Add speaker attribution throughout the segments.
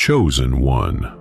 Speaker 1: Chosen one.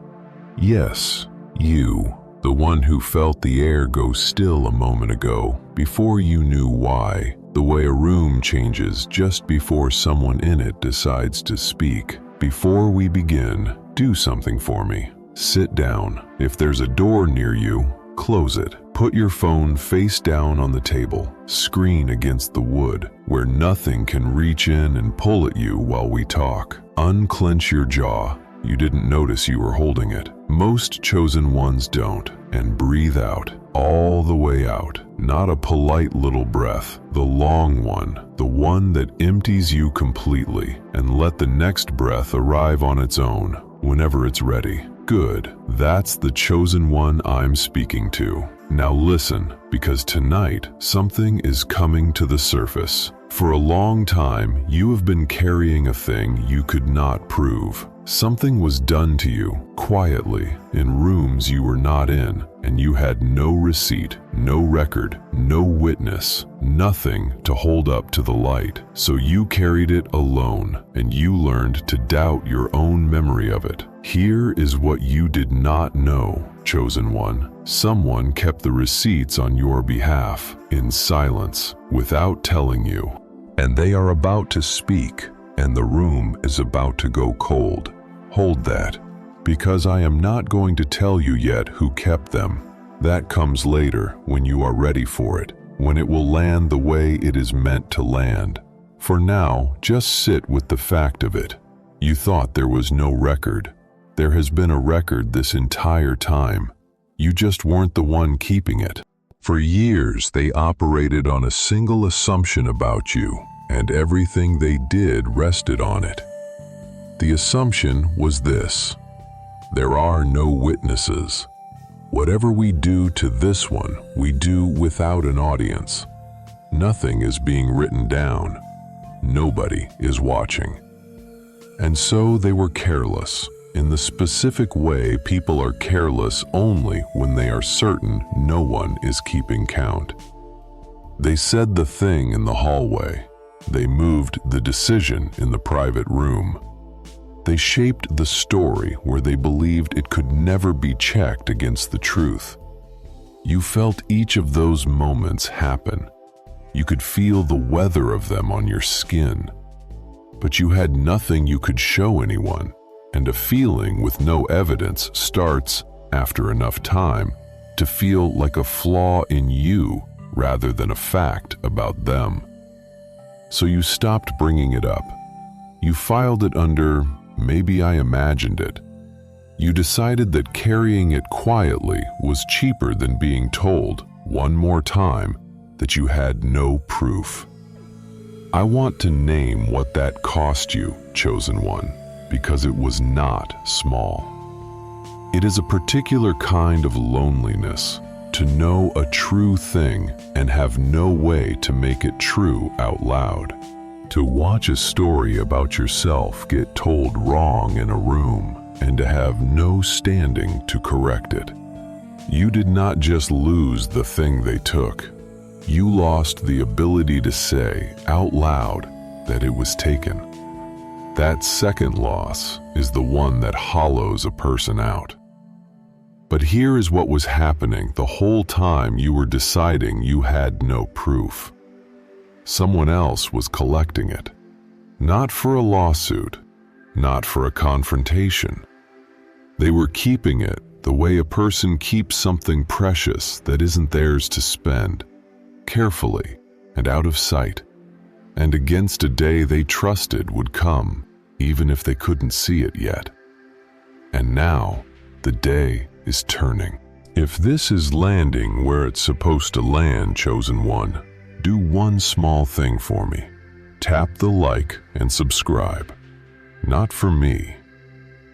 Speaker 1: Yes, you, the one who felt the air go still a moment ago, before you knew why, the way a room changes just before someone in it decides to speak. Before we begin, do something for me. Sit down. If there's a door near you, close it. Put your phone face down on the table, screen against the wood, where nothing can reach in and pull at you while we talk. Unclench your jaw. You didn't notice you were holding it. Most chosen ones don't. And breathe out, all the way out. Not a polite little breath, the long one, the one that empties you completely, and let the next breath arrive on its own, whenever it's ready. Good, that's the chosen one I'm speaking to. Now listen, because tonight something is coming to the surface. For a long time, you have been carrying a thing you could not prove. Something was done to you, quietly, in rooms you were not in, and you had no receipt, no record, no witness, nothing to hold up to the light. So you carried it alone, and you learned to doubt your own memory of it. Here is what you did not know, chosen one. Someone kept the receipts on your behalf, in silence, without telling you. And they are about to speak, and the room is about to go cold. Hold that, because I am not going to tell you yet who kept them. That comes later, when you are ready for it, when it will land the way it is meant to land. For now, just sit with the fact of it. You thought there was no record. There has been a record this entire time. You just weren't the one keeping it. For years, they operated on a single assumption about you, and everything they did rested on it. The assumption was this: there are no witnesses. Whatever we do to this one, we do without an audience. Nothing is being written down. Nobody is watching. And so they were careless, in the specific way people are careless only when they are certain no one is keeping count. They said the thing in the hallway. They moved the decision in the private room. They shaped the story where they believed it could never be checked against the truth. You felt each of those moments happen. You could feel the weather of them on your skin. But you had nothing you could show anyone, and a feeling with no evidence starts, after enough time, to feel like a flaw in you rather than a fact about them. So you stopped bringing it up. You filed it under, maybe I imagined it. You decided that carrying it quietly was cheaper than being told, one more time, that you had no proof. I want to name what that cost you, chosen one, because it was not small. It is a particular kind of loneliness, to know a true thing and have no way to make it true out loud. To watch a story about yourself get told wrong in a room and to have no standing to correct it. You did not just lose the thing they took. You lost the ability to say out loud that it was taken. That second loss is the one that hollows a person out. But here is what was happening the whole time you were deciding you had no proof. Someone else was collecting it. Not for a lawsuit, not for a confrontation. They were keeping it the way a person keeps something precious that isn't theirs to spend, carefully and out of sight, and against a day they trusted would come, even if they couldn't see it yet. And now, the day is turning. If this is landing where it's supposed to land, chosen one, do one small thing for me. Tap the like and subscribe. Not for me.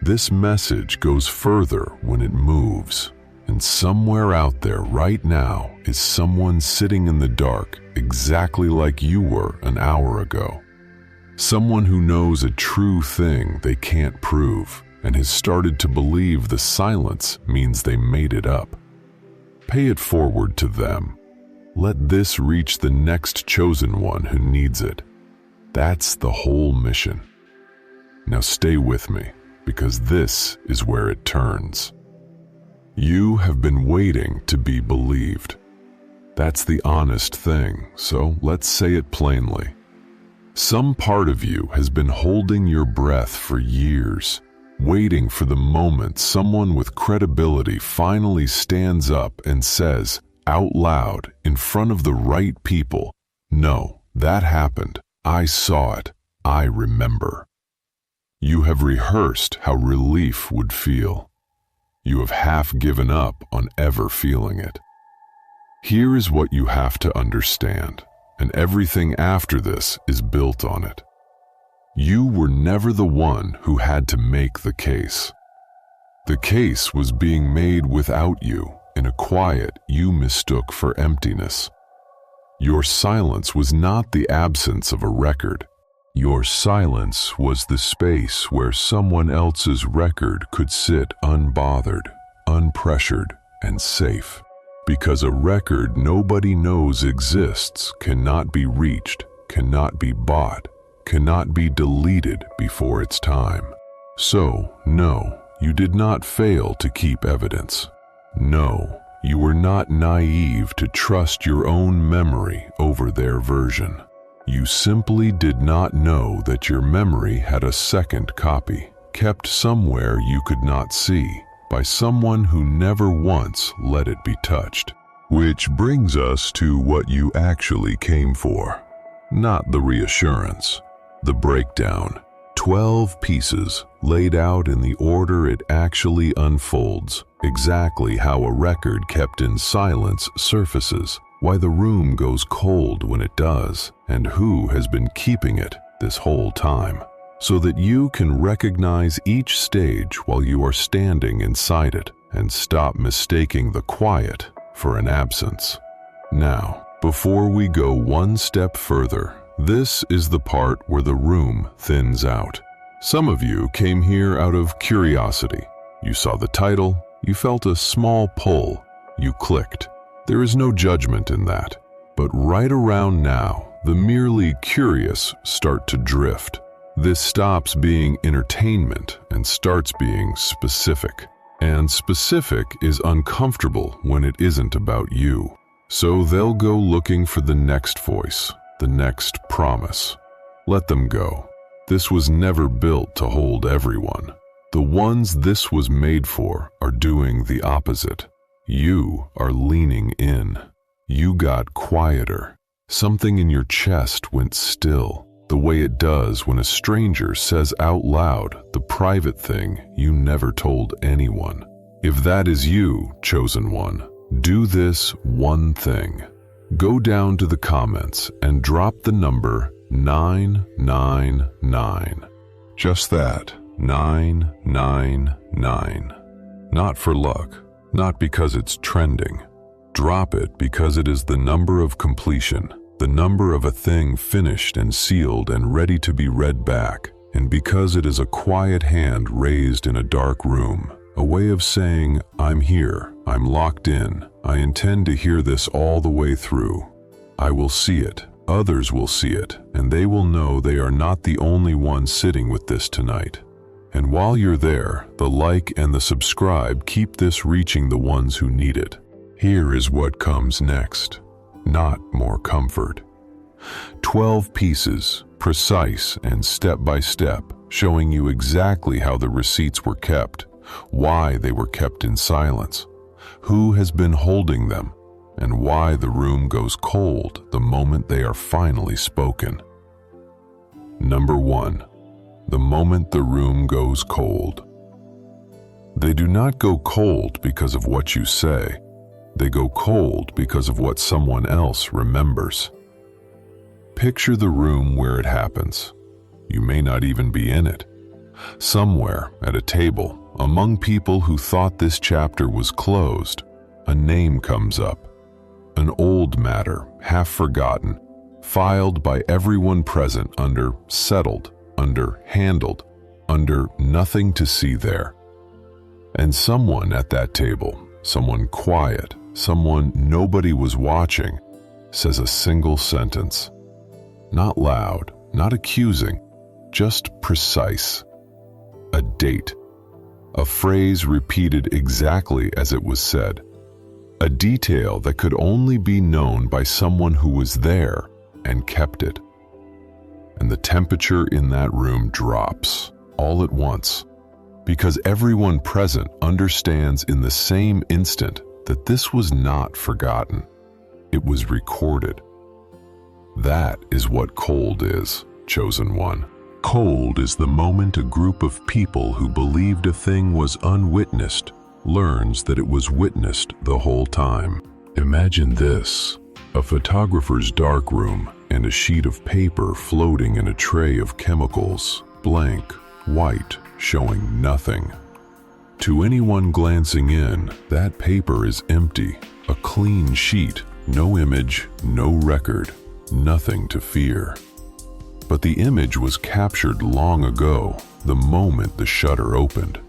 Speaker 1: This message goes further when it moves, and somewhere out there right now is someone sitting in the dark exactly like you were an hour ago. Someone who knows a true thing they can't prove and has started to believe the silence means they made it up. Pay it forward to them. Let this reach the next chosen one who needs it. That's the whole mission. Now stay with me, because this is where it turns. You have been waiting to be believed. That's the honest thing, so let's say it plainly. Some part of you has been holding your breath for years, waiting for the moment someone with credibility finally stands up and says, out loud, in front of the right people, "No, that happened. I saw it. I remember." You have rehearsed how relief would feel. You have half given up on ever feeling it. Here is what you have to understand, and everything after this is built on it. You were never the one who had to make the case. The case was being made without you in a quiet you mistook for emptiness. Your silence was not the absence of a record. Your silence was the space where someone else's record could sit unbothered, unpressured, and safe. Because a record nobody knows exists cannot be reached, cannot be bought, cannot be deleted before its time. So, no, you did not fail to keep evidence. No, you were not naive to trust your own memory over their version. You simply did not know that your memory had a second copy, kept somewhere you could not see, by someone who never once let it be touched. Which brings us to what you actually came for. Not the reassurance, the breakdown. 12 pieces laid out in the order it actually unfolds, exactly how a record kept in silence surfaces, why the room goes cold when it does, and who has been keeping it this whole time, so that you can recognize each stage while you are standing inside it and stop mistaking the quiet for an absence. Now, before we go one step further, this is the part where the room thins out. Some of you came here out of curiosity. You saw the title, you felt a small pull, you clicked. There is no judgment in that. But right around now, the merely curious start to drift. This stops being entertainment and starts being specific. And specific is uncomfortable when it isn't about you. So they'll go looking for the next voice, the next promise. Let them go. This was never built to hold everyone. The ones this was made for are doing the opposite. You are leaning in. You got quieter. Something in your chest went still, the way it does when a stranger says out loud the private thing you never told anyone. If that is you, chosen one, do this one thing. Go down to the comments and drop the number 999. Just that, 999. Not for luck, not because it's trending. Drop it because it is the number of completion, the number of a thing finished and sealed and ready to be read back, and because it is a quiet hand raised in a dark room, a way of saying, I'm here, I'm locked in, I intend to hear this all the way through. I will see it, others will see it, and they will know they are not the only ones sitting with this tonight. And while you're there, the like and the subscribe keep this reaching the ones who need it. Here is what comes next. Not more comfort. 12 pieces, precise and step by step, showing you exactly how the receipts were kept, why they were kept in silence, who has been holding them, and why the room goes cold the moment they are finally spoken. Number 1. The moment the room goes cold. They do not go cold because of what you say. They go cold because of what someone else remembers. Picture the room where it happens. You may not even be in it. Somewhere at a table, among people who thought this chapter was closed, a name comes up. An old matter, half forgotten, filed by everyone present under settled, under handled, under nothing to see there. And someone at that table, someone quiet, someone nobody was watching, says a single sentence. Not loud, not accusing, just precise. a date, a phrase repeated exactly as it was said, a detail that could only be known by someone who was there and kept it. And the temperature in that room drops all at once, because everyone present understands in the same instant that this was not forgotten. It was recorded. That is what cold is, Chosen One. Cold is the moment a group of people who believed a thing was unwitnessed learns that it was witnessed the whole time. Imagine this: a photographer's darkroom and a sheet of paper floating in a tray of chemicals, blank, white, showing nothing. To anyone glancing in, that paper is empty, a clean sheet, no image, no record, nothing to fear. But the image was captured long ago, the moment the shutter opened.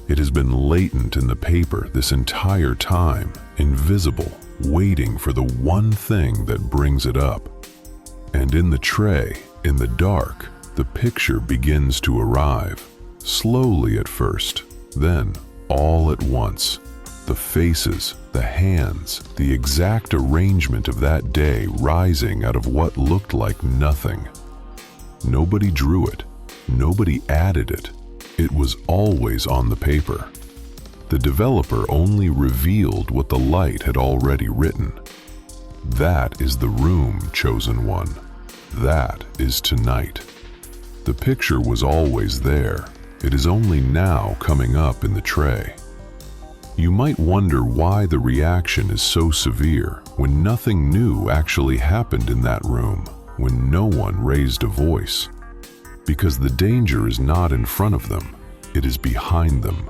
Speaker 1: It has been latent in the paper this entire time, invisible, waiting for the one thing that brings it up. And in the tray, in the dark, the picture begins to arrive, slowly at first, then all at once. The faces, the hands, the exact arrangement of that day rising out of what looked like nothing. Nobody drew it. Nobody added it. It was always on the paper. The developer only revealed what the light had already written. That is the room, Chosen One. That is tonight. The picture was always there. It is only now coming up in the tray. You might wonder why the reaction is so severe when nothing new actually happened in that room, when no one raised a voice. Because the danger is not in front of them, it is behind them.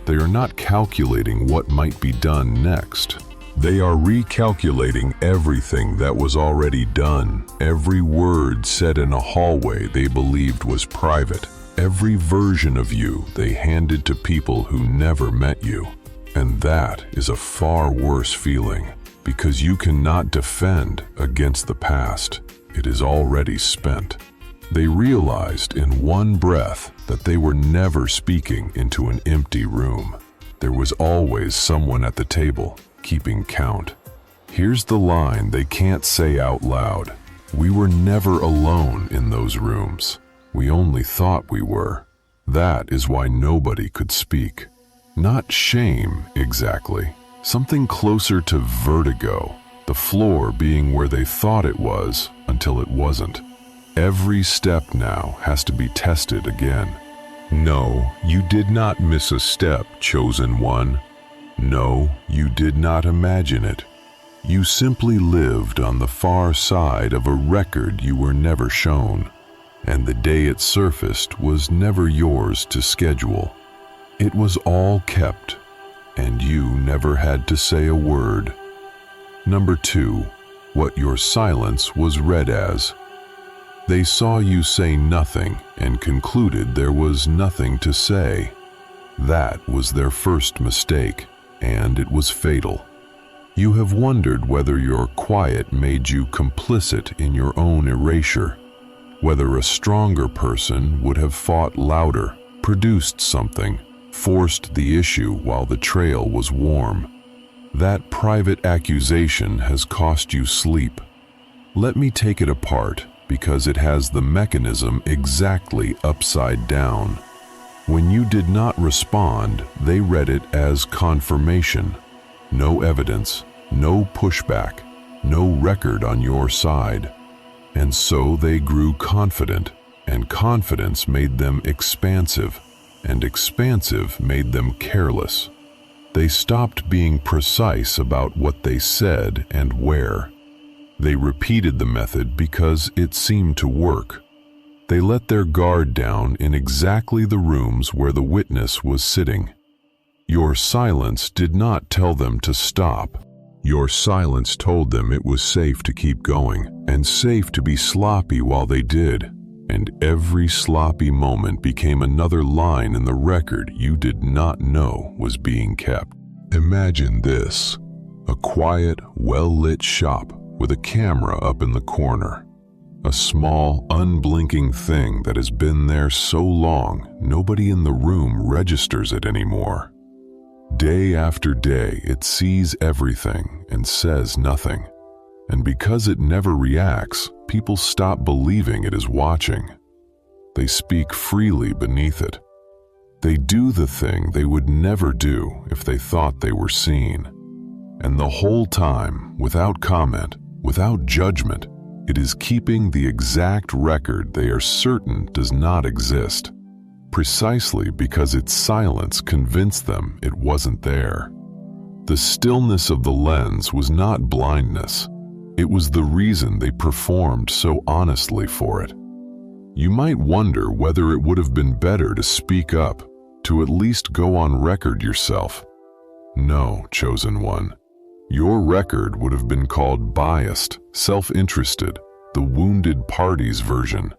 Speaker 1: They are not calculating what might be done next. They are recalculating everything that was already done, every word said in a hallway they believed was private, every version of you they handed to people who never met you. And that is a far worse feeling, because you cannot defend against the past. It is already spent. They realized in one breath that they were never speaking into an empty room. There was always someone at the table, keeping count. Here's the line they can't say out loud. We were never alone in those rooms. We only thought we were. That is why nobody could speak. Not shame, exactly. Something closer to vertigo, the floor being where they thought it was until it wasn't. Every step now has to be tested again. No, you did not miss a step, Chosen One. No, you did not imagine it. You simply lived on the far side of a record you were never shown, and the day it surfaced was never yours to schedule. It was all kept, and you never had to say a word. Number 2, what your silence was read as. They saw you say nothing and concluded there was nothing to say. That was their first mistake, and it was fatal. You have wondered whether your quiet made you complicit in your own erasure, whether a stronger person would have fought louder, produced something, forced the issue while the trail was warm. That private accusation has cost you sleep. Let me take it apart, because it has the mechanism exactly upside down. When you did not respond, they read it as confirmation. No evidence, no pushback, no record on your side. And so they grew confident, and confidence made them expansive, and expansive made them careless. They stopped being precise about what they said and where. They repeated the method because it seemed to work. They let their guard down in exactly the rooms where the witness was sitting. Your silence did not tell them to stop. Your silence told them it was safe to keep going, and safe to be sloppy while they did. And every sloppy moment became another line in the record you did not know was being kept. Imagine this: a quiet, well-lit shop with a camera up in the corner. a small, unblinking thing that has been there so long nobody in the room registers it anymore. Day after day, it sees everything and says nothing. And because it never reacts, people stop believing it is watching. They speak freely beneath it. They do the thing they would never do if they thought they were seen. And the whole time, without comment, without judgment, it is keeping the exact record they are certain does not exist, precisely because its silence convinced them it wasn't there. The stillness of the lens was not blindness. It was the reason they performed so honestly for it. You might wonder whether it would have been better to speak up, to at least go on record yourself. No, chosen one. Your record would have been called biased, self-interested, the wounded party's version.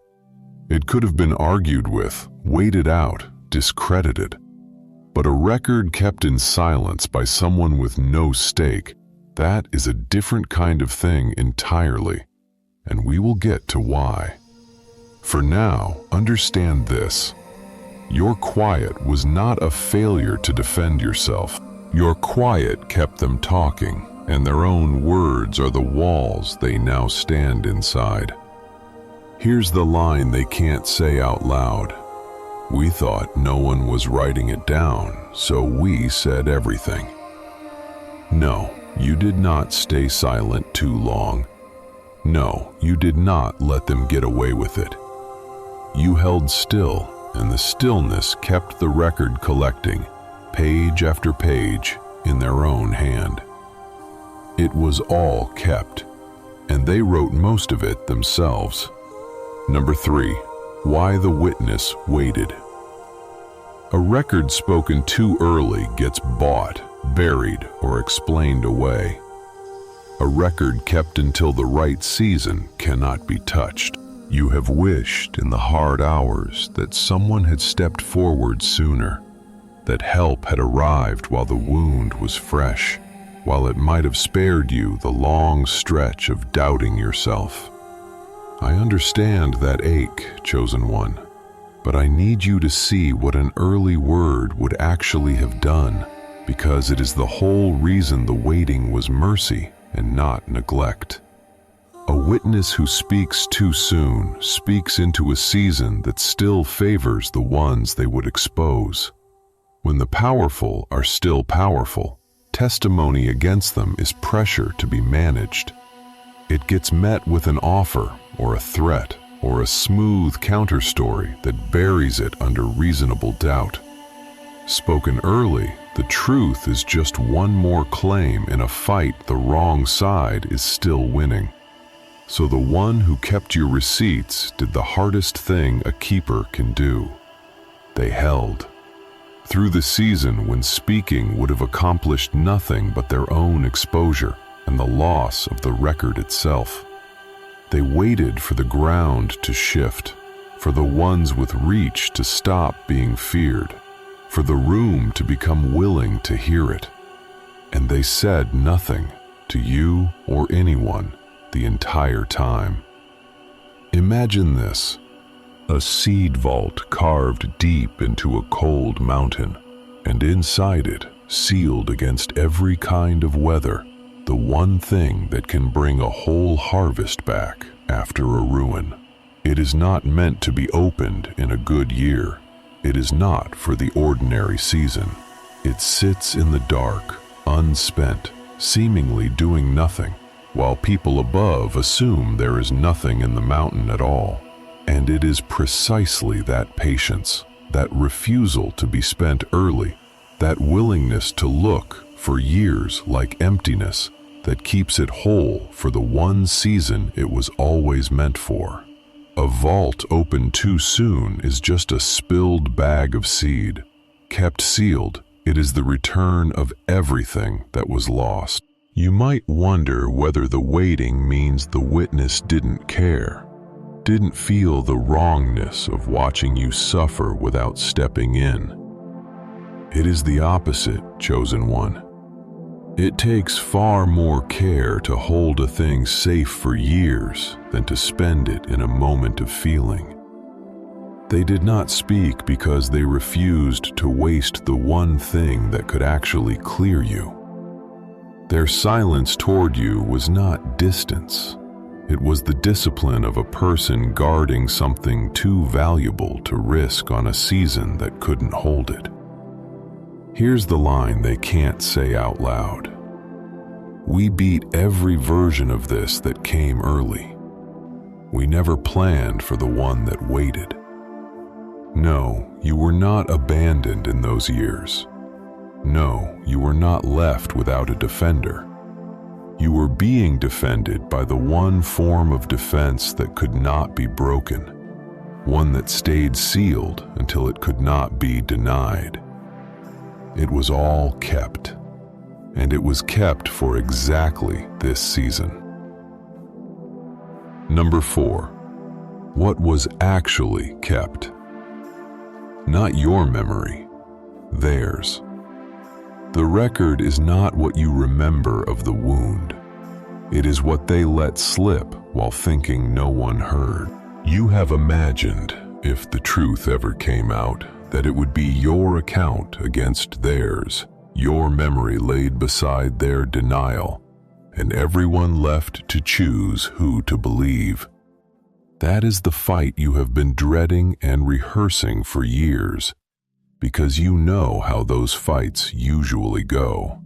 Speaker 1: It could have been argued with, weighted out, discredited. But a record kept in silence by someone with no stake, that is a different kind of thing entirely, and we will get to why. For now, understand this. Your quiet was not a failure to defend yourself. Your quiet kept them talking, and their own words are the walls they now stand inside. Here's the line they can't say out loud. We thought no one was writing it down, so we said everything. No, you did not stay silent too long. No, you did not let them get away with it. You held still, and the stillness kept the record collecting, page after page, in their own hand. It was all kept, and they wrote most of it themselves. Number 3, why the witness waited. A record spoken too early gets bought, buried, or explained away. A record kept until the right season cannot be touched. You have wished in the hard hours that someone had stepped forward sooner, that help had arrived while the wound was fresh, while it might have spared you the long stretch of doubting yourself. I understand that ache, chosen one, but I need you to see what an early word would actually have done, because it is the whole reason the waiting was mercy and not neglect. A witness who speaks too soon speaks into a season that still favors the ones they would expose. When the powerful are still powerful, testimony against them is pressure to be managed. It gets met with an offer or a threat or a smooth counterstory that buries it under reasonable doubt. Spoken early, the truth is just one more claim in a fight the wrong side is still winning. So the one who kept your receipts did the hardest thing a keeper can do. They held. Through the season when speaking would have accomplished nothing but their own exposure and the loss of the record itself. They waited for the ground to shift, for the ones with reach to stop being feared, for the room to become willing to hear it. And they said nothing to you or anyone the entire time. Imagine this, a seed vault carved deep into a cold mountain, and inside it, sealed against every kind of weather, the one thing that can bring a whole harvest back after a ruin. It is not meant to be opened in a good year. It is not for the ordinary season. It sits in the dark, unspent, seemingly doing nothing, while people above assume there is nothing in the mountain at all. And it is precisely that patience, that refusal to be spent early, that willingness to look for years like emptiness, that keeps it whole for the one season it was always meant for. A vault opened too soon is just a spilled bag of seed. Kept sealed, it is the return of everything that was lost. You might wonder whether the waiting means the witness didn't care, didn't feel the wrongness of watching you suffer without stepping in. It is the opposite, chosen one. It takes far more care to hold a thing safe for years than to spend it in a moment of feeling. They did not speak because they refused to waste the one thing that could actually clear you. Their silence toward you was not distance. It was the discipline of a person guarding something too valuable to risk on a season that couldn't hold it. Here's the line they can't say out loud. We beat every version of this that came early. We never planned for the one that waited. No, you were not abandoned in those years. No, you were not left without a defender. You were being defended by the one form of defense that could not be broken, one that stayed sealed until it could not be denied. It was all kept, and it was kept for exactly this season. Number 4. What was actually kept? Not your memory, theirs. The record is not what you remember of the wound. It is what they let slip while thinking no one heard. You have imagined, if the truth ever came out, that it would be your account against theirs, your memory laid beside their denial, and everyone left to choose who to believe. That is the fight you have been dreading and rehearsing for years, because you know how those fights usually go.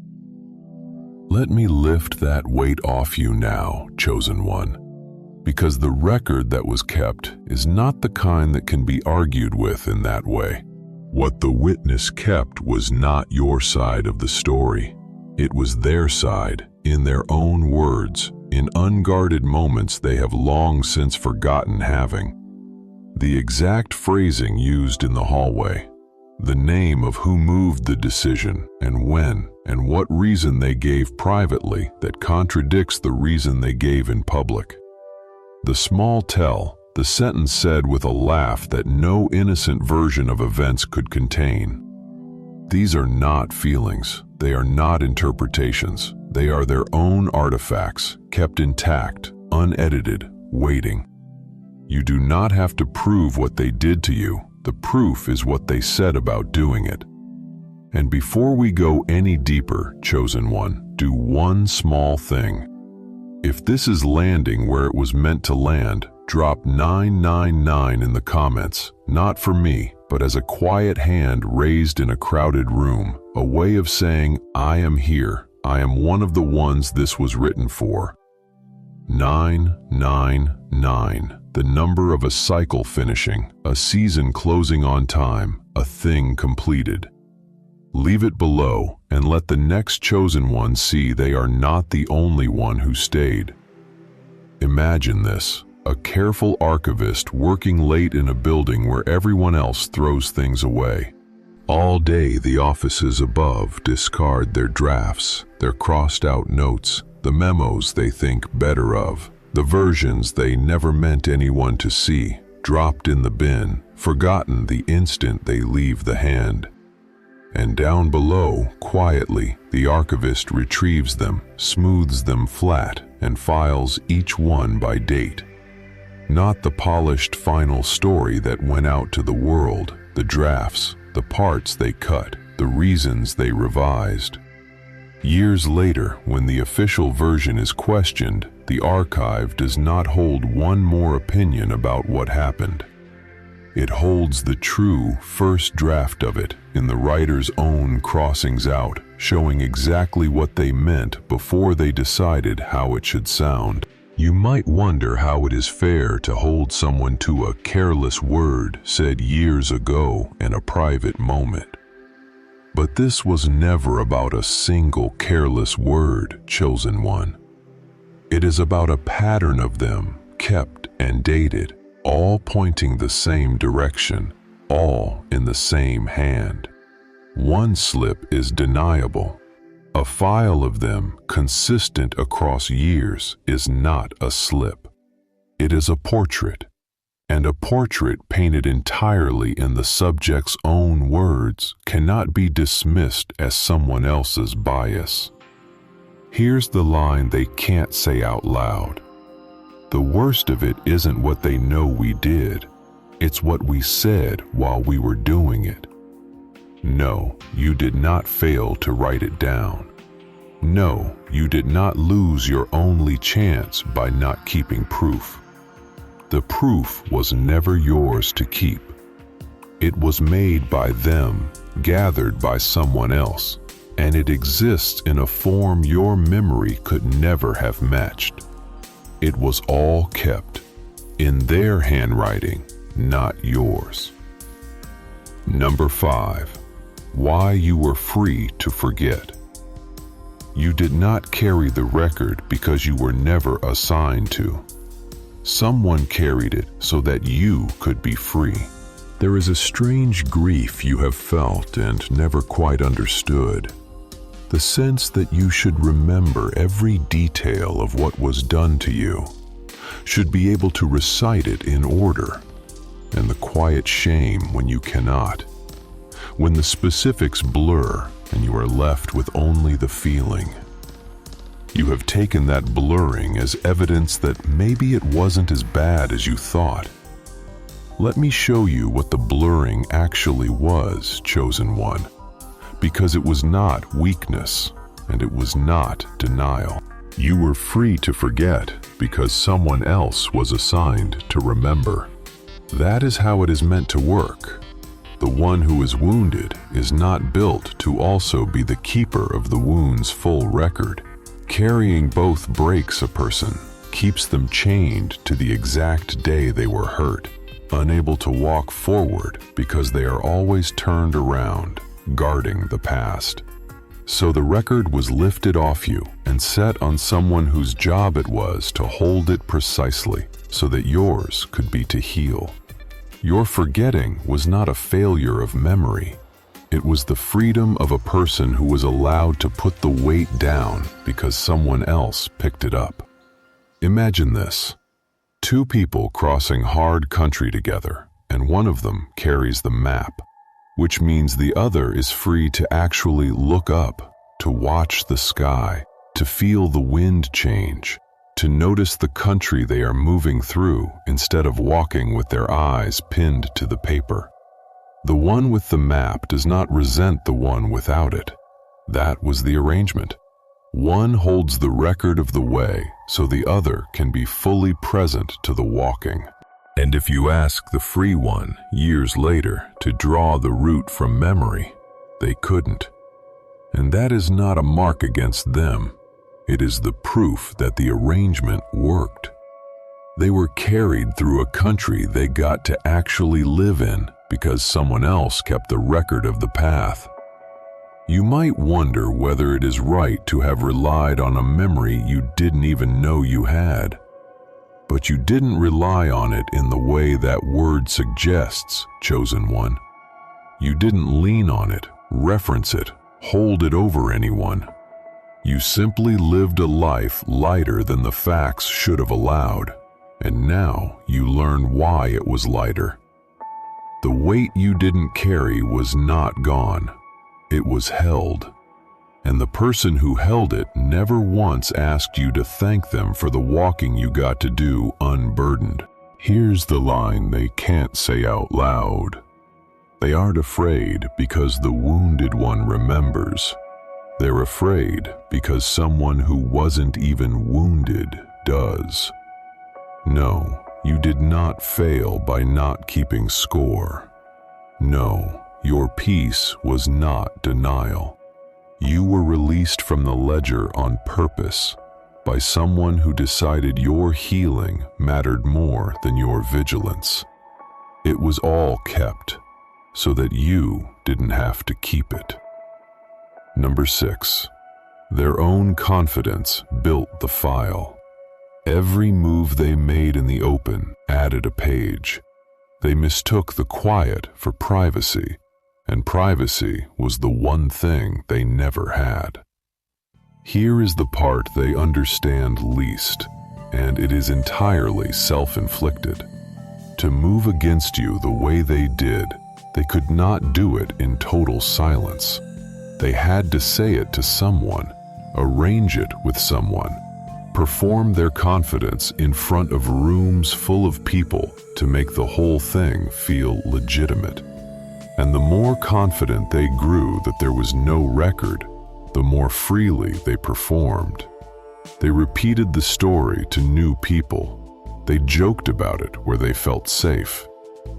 Speaker 1: Let me lift that weight off you now, chosen one, because the record that was kept is not the kind that can be argued with in that way. What the witness kept was not your side of the story. It was their side, in their own words, in unguarded moments they have long since forgotten having. The exact phrasing used in the hallway, the name of who moved the decision and when and what reason they gave privately that contradicts the reason they gave in public. The small tell, the sentence said with a laugh that no innocent version of events could contain. These are not feelings, they are not interpretations, they are their own artifacts, kept intact, unedited, waiting. You do not have to prove what they did to you. The proof is what they said about doing it. And before we go any deeper, chosen one, do one small thing. If this is landing where it was meant to land, drop 999 in the comments, not for me, but as a quiet hand raised in a crowded room, a way of saying, I am here, I am one of the ones this was written for. 999. The number of a cycle finishing, a season closing on time, a thing completed. Leave it below and let the next chosen one see they are not the only one who stayed. Imagine this, a careful archivist working late in a building where everyone else throws things away. All day the offices above discard their drafts, their crossed out notes, the memos they think better of. The versions they never meant anyone to see, dropped in the bin, forgotten the instant they leave the hand. And down below, quietly, the archivist retrieves them, smooths them flat, and files each one by date. Not the polished final story that went out to the world, the drafts, the parts they cut, the reasons they revised. Years later, when the official version is questioned, the archive does not hold one more opinion about what happened. It holds the true first draft of it in the writer's own crossings out, showing exactly what they meant before they decided how it should sound. You might wonder how it is fair to hold someone to a careless word said years ago in a private moment. But this was never about a single careless word, chosen one. It is about a pattern of them, kept and dated, all pointing the same direction, all in the same hand. One slip is deniable. A file of them, consistent across years, is not a slip. It is a portrait, and a portrait painted entirely in the subject's own words cannot be dismissed as someone else's bias. Here's the line they can't say out loud. The worst of it isn't what they know we did. It's what we said while we were doing it. No, you did not fail to write it down. No, you did not lose your only chance by not keeping proof. The proof was never yours to keep. It was made by them, gathered by someone else, and it exists in a form your memory could never have matched. It was all kept in their handwriting, not yours. Number 5. Why you were free to forget. You did not carry the record because you were never assigned to. Someone carried it so that you could be free. There is a strange grief you have felt and never quite understood. The sense that you should remember every detail of what was done to you, should be able to recite it in order, and the quiet shame when you cannot, when the specifics blur and you are left with only the feeling. You have taken that blurring as evidence that maybe it wasn't as bad as you thought. Let me show you what the blurring actually was, chosen one, because it was not weakness and it was not denial. You were free to forget because someone else was assigned to remember. That is how it is meant to work. The one who is wounded is not built to also be the keeper of the wound's full record. Carrying both breaks a person, keeps them chained to the exact day they were hurt, unable to walk forward because they are always turned around, guarding the past. So the record was lifted off you and set on someone whose job it was to hold it precisely so that yours could be to heal. Your forgetting was not a failure of memory. It was the freedom of a person who was allowed to put the weight down because someone else picked it up. Imagine this. 2 people crossing hard country together, and one of them carries the map, which means the other is free to actually look up, to watch the sky, to feel the wind change, to notice the country they are moving through instead of walking with their eyes pinned to the paper. The one with the map does not resent the one without it. That was the arrangement. One holds the record of the way so the other can be fully present to the walking. And if you ask the free one years later to draw the route from memory, they couldn't. And that is not a mark against them. It is the proof that the arrangement worked. They were carried through a country they got to actually live in because someone else kept the record of the path. You might wonder whether it is right to have relied on a memory you didn't even know you had. But you didn't rely on it in the way that word suggests, chosen one. You didn't lean on it, reference it, hold it over anyone. You simply lived a life lighter than the facts should have allowed, and now you learn why it was lighter. The weight you didn't carry was not gone. It was held. And the person who held it never once asked you to thank them for the walking you got to do unburdened. Here's the line they can't say out loud. They aren't afraid because the wounded one remembers. They're afraid because someone who wasn't even wounded does. No. You did not fail by not keeping score. No, your peace was not denial. You were released from the ledger on purpose by someone who decided your healing mattered more than your vigilance. It was all kept so that you didn't have to keep it. Number 6. Their own confidence built the file. Every move they made in the open added a page. They mistook the quiet for privacy, and privacy was the one thing they never had. Here is the part they understand least, and it is entirely self-inflicted. To move against you the way they did, they could not do it in total silence. They had to say it to someone, arrange it with someone, perform their confidence in front of rooms full of people to make the whole thing feel legitimate. And the more confident they grew that there was no record, the more freely they performed. They repeated the story to new people. They joked about it where they felt safe.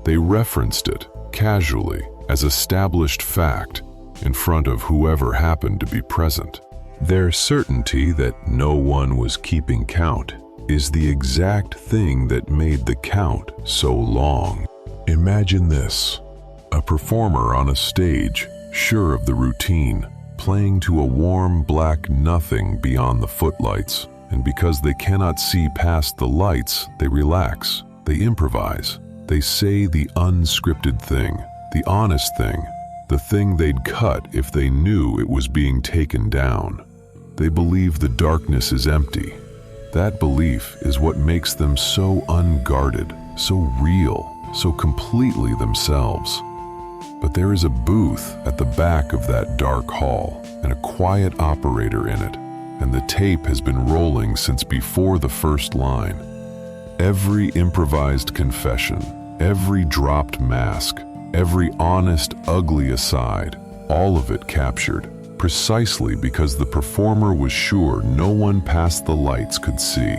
Speaker 1: They referenced it casually as established fact in front of whoever happened to be present. Their certainty that no one was keeping count is the exact thing that made the count so long. Imagine this: a performer on a stage, sure of the routine, playing to a warm black nothing beyond the footlights, and because they cannot see past the lights, they relax, they improvise, they say the unscripted thing, the honest thing, the thing they'd cut if they knew it was being taken down. They believe the darkness is empty. That belief is what makes them so unguarded, so real, so completely themselves. But there is a booth at the back of that dark hall and a quiet operator in it, and the tape has been rolling since before the first line. Every improvised confession, every dropped mask, every honest, ugly aside, all of it captured, precisely because the performer was sure no one past the lights could see.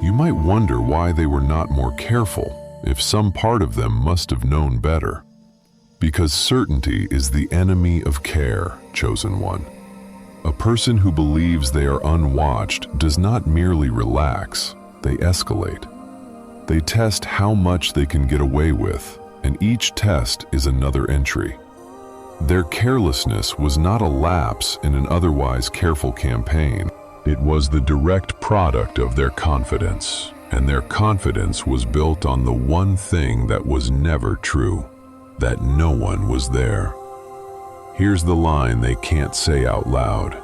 Speaker 1: You might wonder why they were not more careful, if some part of them must have known better. Because certainty is the enemy of care, chosen one. A person who believes they are unwatched does not merely relax, they escalate. They test how much they can get away with, and each test is another entry. Their carelessness was not a lapse in an otherwise careful campaign. It was the direct product of their confidence, and their confidence was built on the one thing that was never true: that no one was there. Here's the line they can't say out loud.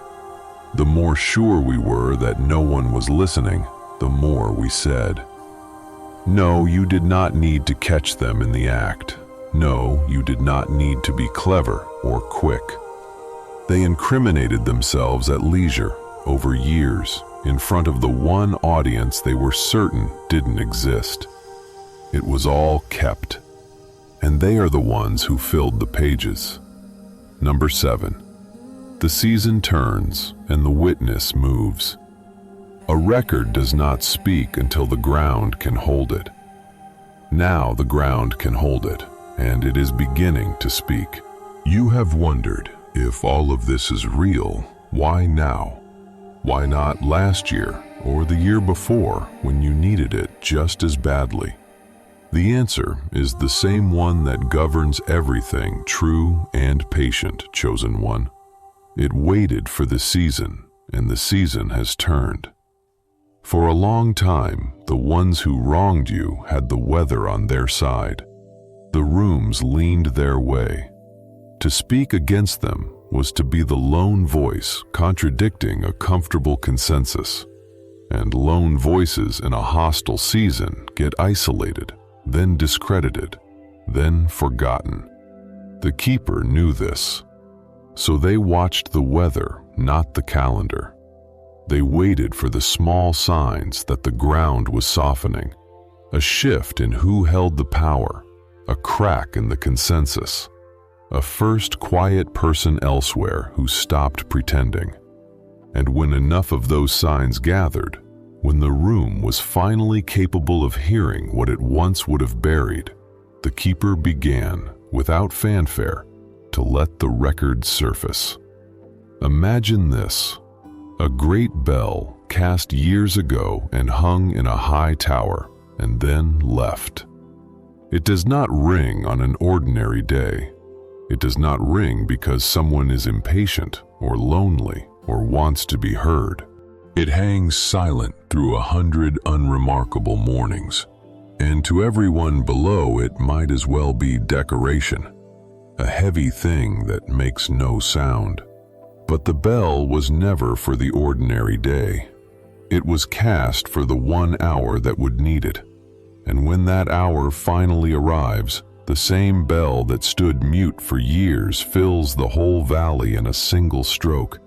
Speaker 1: The more sure we were that no one was listening, the more we said. No, you did not need to catch them in the act. No, you did not need to be clever or quick. They incriminated themselves at leisure, over years, in front of the one audience they were certain didn't exist. It was all kept. And they are the ones who filled the pages. Number 7. The season turns and the witness moves. A record does not speak until the ground can hold it. Now the ground can hold it, and it is beginning to speak. You have wondered, if all of this is real, why now? Why not last year or the year before when you needed it just as badly? The answer is the same one that governs everything true and patient, chosen one. It waited for the season, and the season has turned. For a long time, the ones who wronged you had the weather on their side. The rooms leaned their way. To speak against them was to be the lone voice contradicting a comfortable consensus. And lone voices in a hostile season get isolated, then discredited, then forgotten. The keeper knew this. So they watched the weather, not the calendar. They waited for the small signs that the ground was softening, a shift in who held the power, a crack in the consensus, a first quiet person elsewhere who stopped pretending. And when enough of those signs gathered, when the room was finally capable of hearing what it once would have buried, the keeper began, without fanfare, to let the record surface. Imagine this: a great bell cast years ago and hung in a high tower, and then left. It does not ring on an ordinary day. It does not ring because someone is impatient or lonely or wants to be heard. It hangs silent through 100 unremarkable mornings, and to everyone below it might as well be decoration, a heavy thing that makes no sound. But the bell was never for the ordinary day. It was cast for the 1 hour that would need it. And when that hour finally arrives, the same bell that stood mute for years fills the whole valley in a single stroke.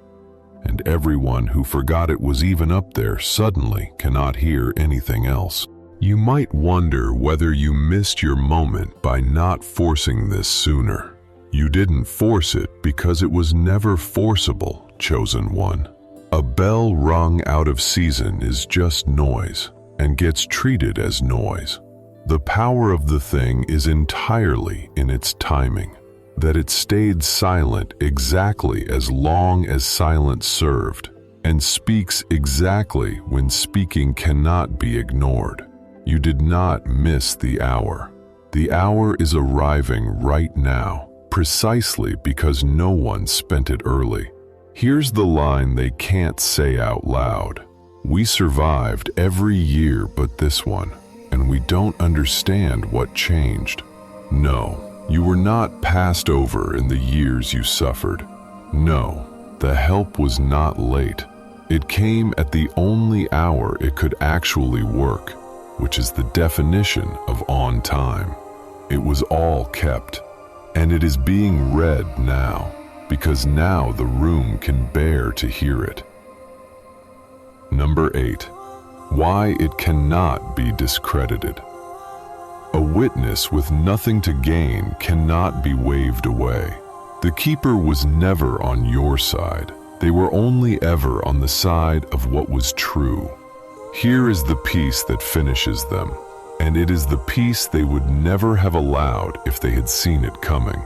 Speaker 1: and everyone who forgot it was even up there suddenly cannot hear anything else. You might wonder whether you missed your moment by not forcing this sooner. You didn't force it because it was never forcible, chosen one. A bell rung out of season is just noise and gets treated as noise. The power of the thing is entirely in its timing, that it stayed silent exactly as long as silence served, and speaks exactly when speaking cannot be ignored. You did not miss the hour. The hour is arriving right now, precisely because no one spent it early. Here's the line they can't say out loud. We survived every year but this one, and we don't understand what changed. No, you were not passed over in the years you suffered. No, the help was not late. It came at the only hour it could actually work, which is the definition of on time. It was all kept, and it is being read now, because now the room can bear to hear it. Number 8. Why it cannot be discredited. A witness with nothing to gain cannot be waved away. The keeper was never on your side. They were only ever on the side of what was true. Here is the piece that finishes them, and it is the piece they would never have allowed if they had seen it coming.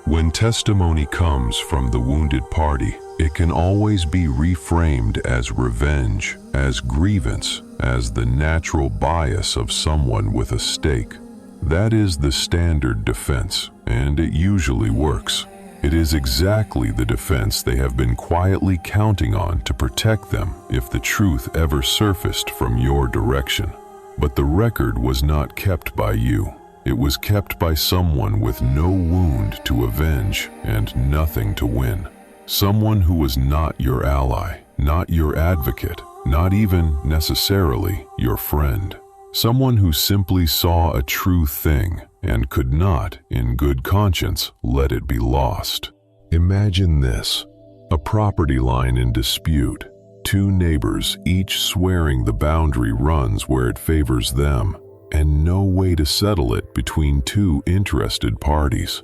Speaker 1: When testimony comes from the wounded party, it can always be reframed as revenge, as grievance, as the natural bias of someone with a stake. That is the standard defense, and it usually works. It is exactly the defense they have been quietly counting on to protect them if the truth ever surfaced from your direction. But the record was not kept by you. It was kept by someone with no wound to avenge and nothing to win. Someone who was not your ally, not your advocate, not even necessarily your friend. Someone who simply saw a true thing and could not, in good conscience, let it be lost. Imagine this: a property line in dispute, two neighbors each swearing the boundary runs where it favors them, and no way to settle it between two interested parties.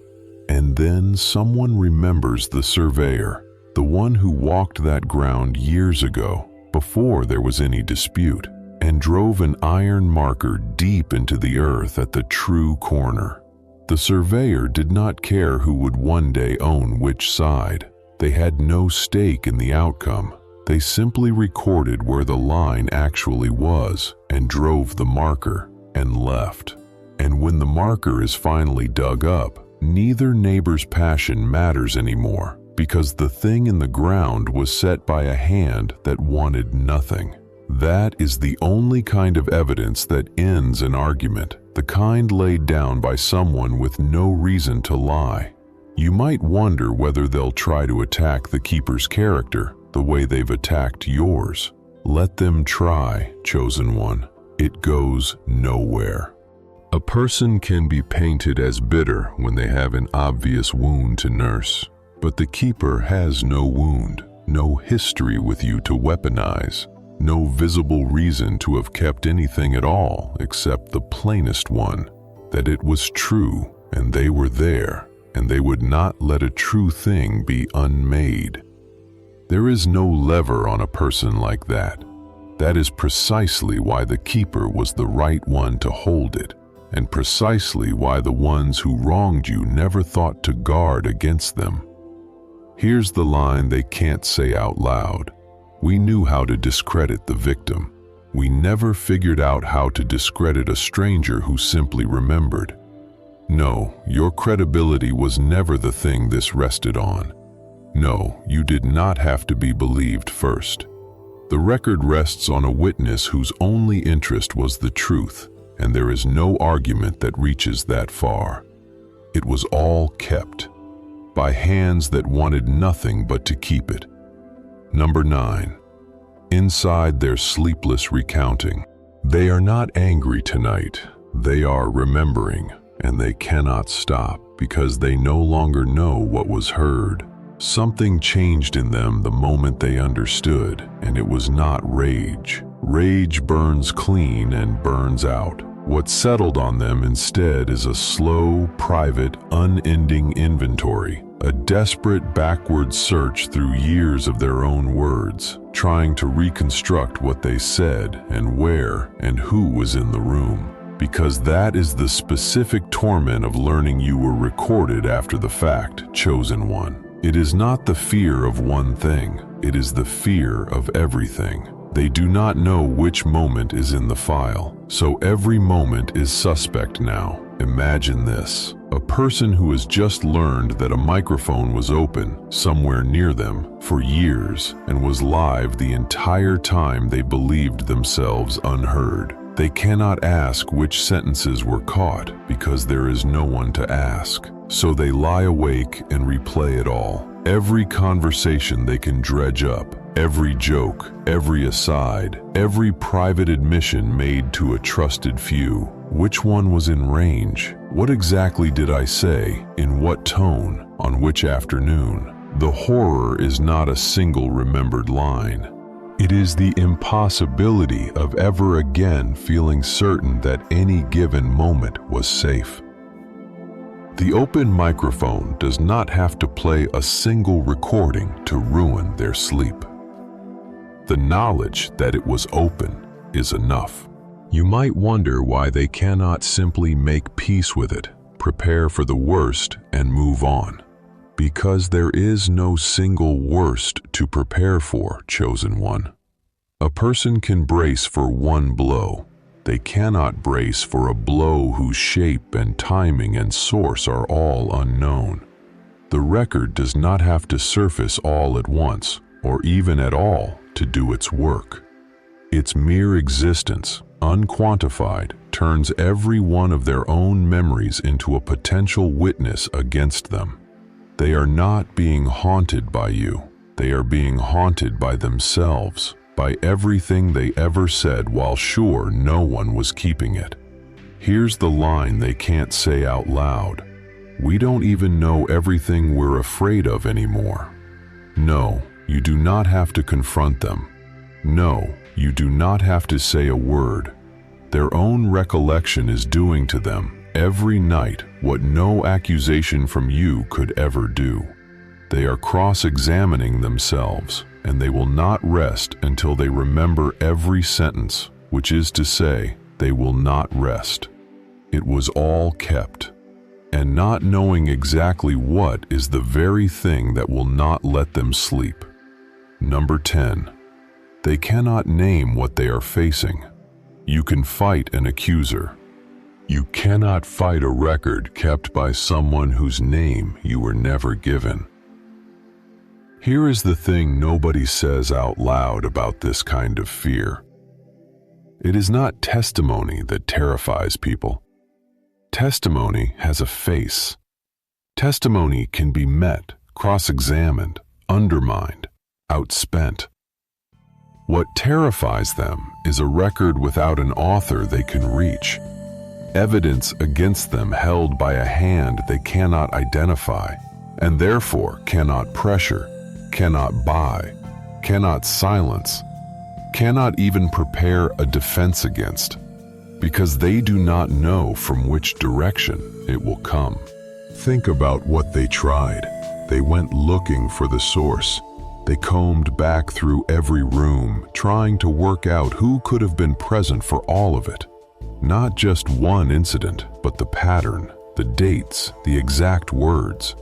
Speaker 1: And then someone remembers the surveyor, the one who walked that ground years ago, before there was any dispute, and drove an iron marker deep into the earth at the true corner. The surveyor did not care who would one day own which side. They had no stake in the outcome. They simply recorded where the line actually was and drove the marker and left. And when the marker is finally dug up, neither neighbor's passion matters anymore, because the thing in the ground was set by a hand that wanted nothing. That is the only kind of evidence that ends an argument, the kind laid down by someone with no reason to lie. You might wonder whether they'll try to attack the keeper's character the way they've attacked yours. Let them try, chosen one. It goes nowhere. A person can be painted as bitter when they have an obvious wound to nurse, but the keeper has no wound, no history with you to weaponize. No visible reason to have kept anything at all except the plainest one, that it was true and they were there, and they would not let a true thing be unmade. There is no lever on a person like that. That is precisely why the keeper was the right one to hold it, and precisely why the ones who wronged you never thought to guard against them. Here's the line they can't say out loud. We knew how to discredit the victim. We never figured out how to discredit a stranger who simply remembered. No, your credibility was never the thing this rested on. No, you did not have to be believed first. The record rests on a witness whose only interest was the truth, and there is no argument that reaches that far. It was all kept by hands that wanted nothing but to keep it. Number 9. Inside their sleepless recounting. They are not angry tonight. They are remembering, and they cannot stop because they no longer know what was heard. Something changed in them the moment they understood, and it was not rage. Rage burns clean and burns out. What settled on them instead is a slow, private, unending inventory, a desperate backward search through years of their own words, trying to reconstruct what they said and where and who was in the room. Because that is the specific torment of learning you were recorded after the fact, chosen one. It is not the fear of one thing, it is the fear of everything. They do not know which moment is in the file, so every moment is suspect now. Imagine this: a person who has just learned that a microphone was open somewhere near them for years and was live the entire time they believed themselves unheard. They cannot ask which sentences were caught because there is no one to ask. So they lie awake and replay it all. Every conversation they can dredge up, every joke, every aside, every private admission made to a trusted few. Which one was in range? What exactly did I say? In what tone? On which afternoon? The horror is not a single remembered line. It is the impossibility of ever again feeling certain that any given moment was safe. The open microphone does not have to play a single recording to ruin their sleep. The knowledge that it was open is enough. You might wonder why they cannot simply make peace with it, prepare for the worst, and move on. Because there is no single worst to prepare for, chosen one. A person can brace for one blow. They cannot brace for a blow whose shape and timing and source are all unknown. The record does not have to surface all at once, or even at all, to do its work. Its mere existence, unquantified, turns every one of their own memories into a potential witness against them. They are not being haunted by you. They are being haunted by themselves, by everything they ever said while sure no one was keeping it. Here's the line they can't say out loud. We don't even know everything we're afraid of anymore. No, you do not have to confront them. No, you do not have to say a word. Their own recollection is doing to them every night what no accusation from you could ever do. They are cross-examining themselves, and they will not rest until they remember every sentence, which is to say, they will not rest. It was all kept. And not knowing exactly what is the very thing that will not let them sleep. Number 10. They cannot name what they are facing. You can fight an accuser. You cannot fight a record kept by someone whose name you were never given. Here is the thing nobody says out loud about this kind of fear. It is not testimony that terrifies people. Testimony has a face. Testimony can be met, cross-examined, undermined, outspent. What terrifies them is a record without an author they can reach. Evidence against them held by a hand they cannot identify, and therefore cannot pressure, cannot buy, cannot silence, cannot even prepare a defense against, because they do not know from which direction it will come. Think about what they tried. They went looking for the source. They combed back through every room, trying to work out who could have been present for all of it. Not just one incident, but the pattern, the dates, the exact words.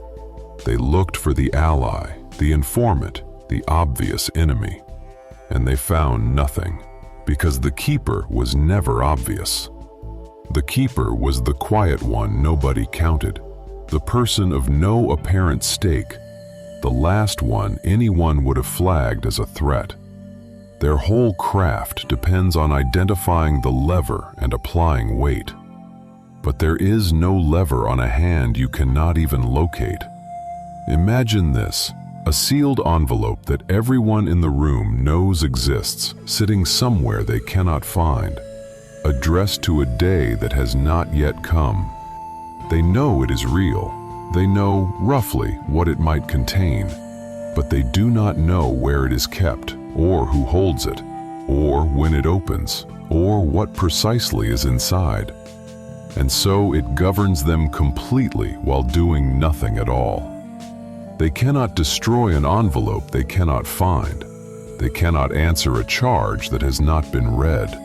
Speaker 1: They looked for the ally, the informant, the obvious enemy. And they found nothing, because the keeper was never obvious. The keeper was the quiet one nobody counted, the person of no apparent stake, the last one anyone would have flagged as a threat. Their whole craft depends on identifying the lever and applying weight. But there is no lever on a hand you cannot even locate. Imagine this, a sealed envelope that everyone in the room knows exists, sitting somewhere they cannot find, addressed to a day that has not yet come. They know it is real. They know roughly what it might contain, but they do not know where it is kept, or who holds it, or when it opens, or what precisely is inside. And so it governs them completely while doing nothing at all. They cannot destroy an envelope they cannot find. They cannot answer a charge that has not been read.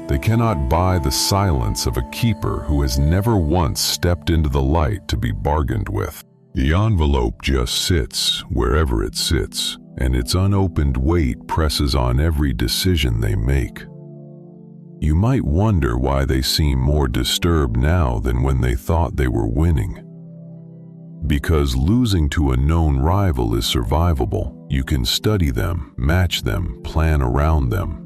Speaker 1: They cannot buy the silence of a keeper who has never once stepped into the light to be bargained with. The envelope just sits wherever it sits, and its unopened weight presses on every decision they make. You might wonder why they seem more disturbed now than when they thought they were winning. Because losing to a known rival is survivable. You can study them, match them, plan around them.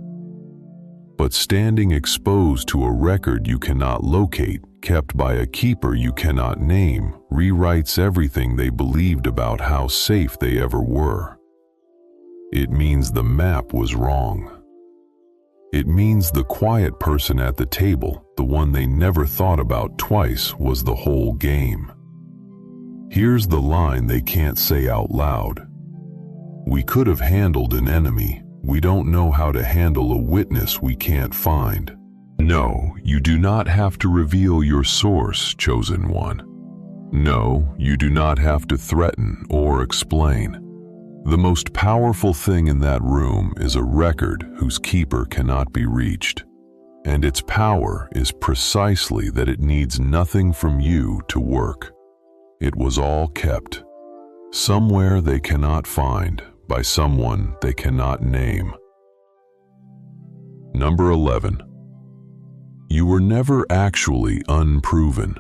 Speaker 1: But standing exposed to a record you cannot locate, kept by a keeper you cannot name, rewrites everything they believed about how safe they ever were. It means the map was wrong. It means the quiet person at the table, the one they never thought about twice, was the whole game. Here's the line they can't say out loud. We could have handled an enemy. We don't know how to handle a witness we can't find. No, you do not have to reveal your source, chosen one. No, you do not have to threaten or explain. The most powerful thing in that room is a record whose keeper cannot be reached. And its power is precisely that it needs nothing from you to work. It was all kept. Somewhere they cannot find, by someone they cannot name. Number 11. You were never actually unproven.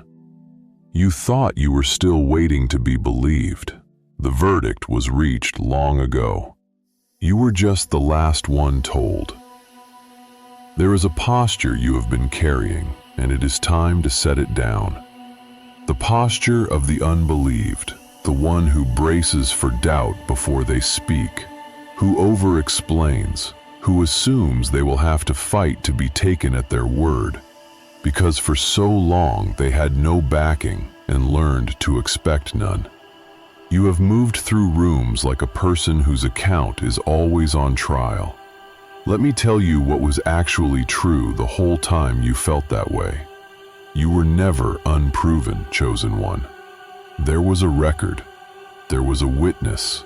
Speaker 1: You thought you were still waiting to be believed. The verdict was reached long ago. You were just the last one told. There is a posture you have been carrying, and it is time to set it down. The posture of the unbelieved, the one who braces for doubt before they speak, who over-explains, who assumes they will have to fight to be taken at their word, because for so long they had no backing and learned to expect none. You have moved through rooms like a person whose account is always on trial. Let me tell you what was actually true the whole time you felt that way. You were never unproven, chosen one. There was a record. There was a witness.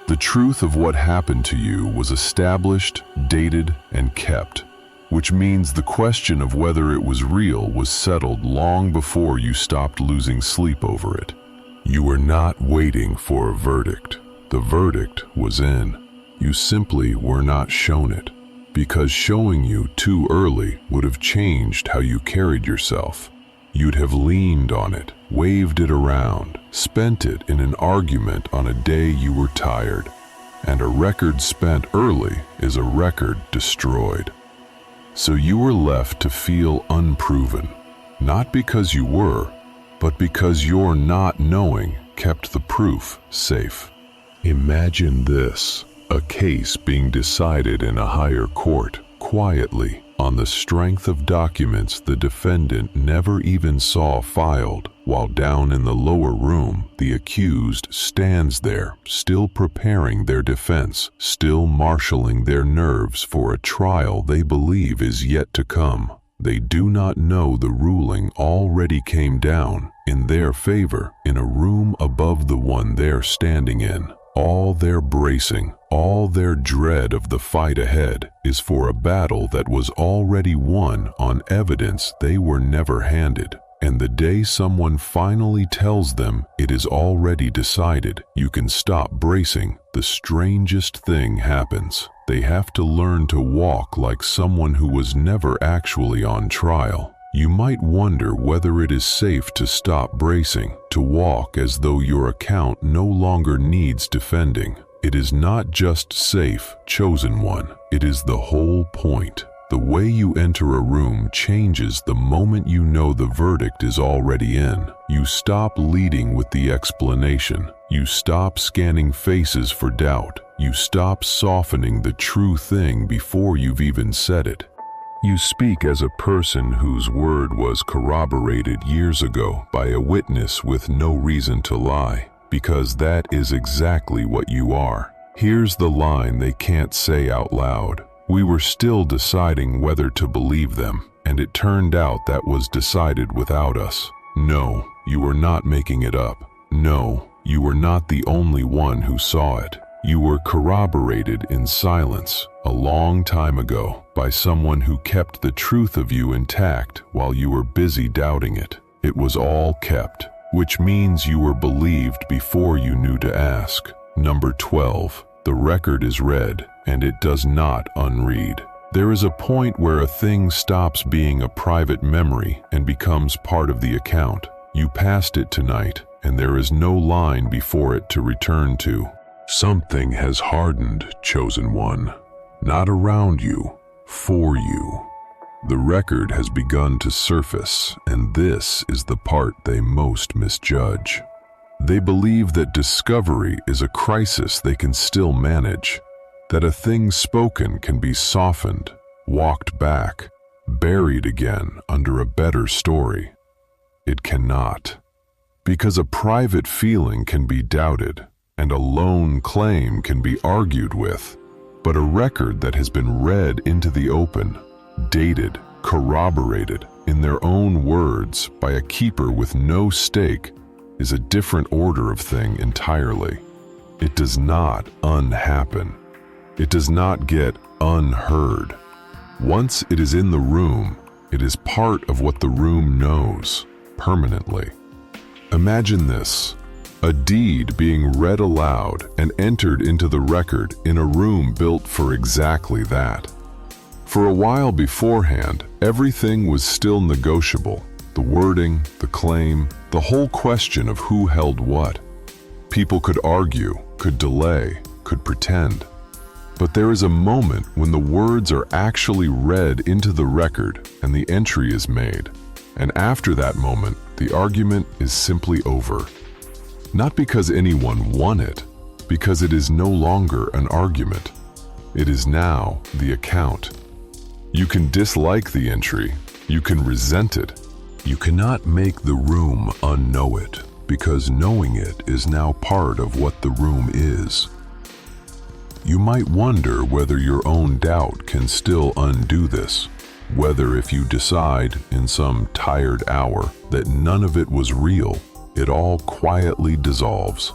Speaker 1: The truth of what happened to you was established, dated, and kept, which means the question of whether it was real was settled long before you stopped losing sleep over it. You were not waiting for a verdict. The verdict was in. You simply were not shown it, because showing you too early would have changed how you carried yourself. You'd have leaned on it, waved it around, spent it in an argument on a day you were tired. And a record spent early is a record destroyed. So you were left to feel unproven, not because you were, but because your not knowing kept the proof safe. Imagine this, a case being decided in a higher court, quietly, on the strength of documents the defendant never even saw filed, while down in the lower room, the accused stands there, still preparing their defense, still marshaling their nerves for a trial they believe is yet to come. They do not know the ruling already came down in their favor in a room above the one they're standing in. All their bracing, all their dread of the fight ahead is for a battle that was already won on evidence they were never handed. And the day someone finally tells them it is already decided, you can stop bracing, the strangest thing happens. They have to learn to walk like someone who was never actually on trial. You might wonder whether it is safe to stop bracing, to walk as though your account no longer needs defending. It is not just safe, chosen one. It is the whole point. The way you enter a room changes the moment you know the verdict is already in. You stop leading with the explanation. You stop scanning faces for doubt. You stop softening the true thing before you've even said it. You speak as a person whose word was corroborated years ago by a witness with no reason to lie, because that is exactly what you are. Here's the line they can't say out loud. We were still deciding whether to believe them, and it turned out that was decided without us. No, you were not making it up. No, you were not the only one who saw it. You were corroborated in silence a long time ago by someone who kept the truth of you intact while you were busy doubting it. It was all kept, which means you were believed before you knew to ask. Number 12. The record is read, and it does not unread. There is a point where a thing stops being a private memory and becomes part of the account. You passed it tonight, and there is no line before it to return to. Something has hardened, chosen one. Not around you, for you. The record has begun to surface, and this is the part they most misjudge. They believe that discovery is a crisis they can still manage, that a thing spoken can be softened, walked back, buried again under a better story. It cannot. Because a private feeling can be doubted, and a lone claim can be argued with, but a record that has been read into the open, dated, corroborated, in their own words by a keeper with no stake, is a different order of thing entirely. It does not unhappen. It does not get unheard. Once it is in the room, it is part of what the room knows, permanently. Imagine this, a deed being read aloud and entered into the record in a room built for exactly that. For a while beforehand, everything was still negotiable. The wording, the claim, the whole question of who held what. People could argue, could delay, could pretend. But there is a moment when the words are actually read into the record and the entry is made. And after that moment, the argument is simply over. Not because anyone won it, because it is no longer an argument. It is now the account. You can dislike the entry, you can resent it. You cannot make the room unknow it, because knowing it is now part of what the room is. You might wonder whether your own doubt can still undo this, whether if you decide in some tired hour that none of it was real, it all quietly dissolves.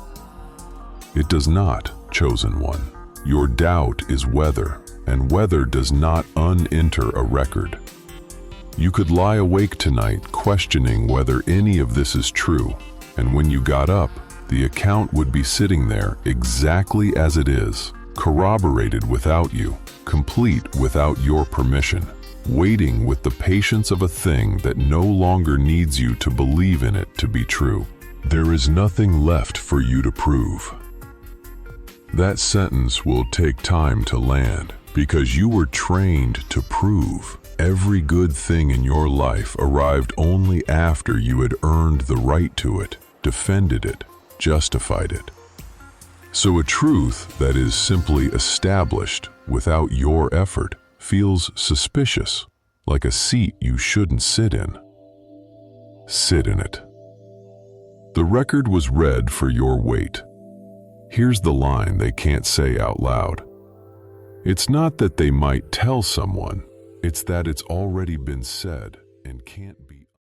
Speaker 1: It does not, chosen one. Your doubt is weather, and weather does not unenter a record. You could lie awake tonight questioning whether any of this is true, and when you got up, the account would be sitting there exactly as it is, corroborated without you, complete without your permission, waiting with the patience of a thing that no longer needs you to believe in it to be true. There is nothing left for you to prove. That sentence will take time to land, because you were trained to prove. Every good thing in your life arrived only after you had earned the right to it, defended it, justified it. So a truth that is simply established without your effort feels suspicious, like a seat you shouldn't sit in. Sit in it. The record was read for your weight. Here's the line they can't say out loud. It's not that they might tell someone, it's that it's already been said and can't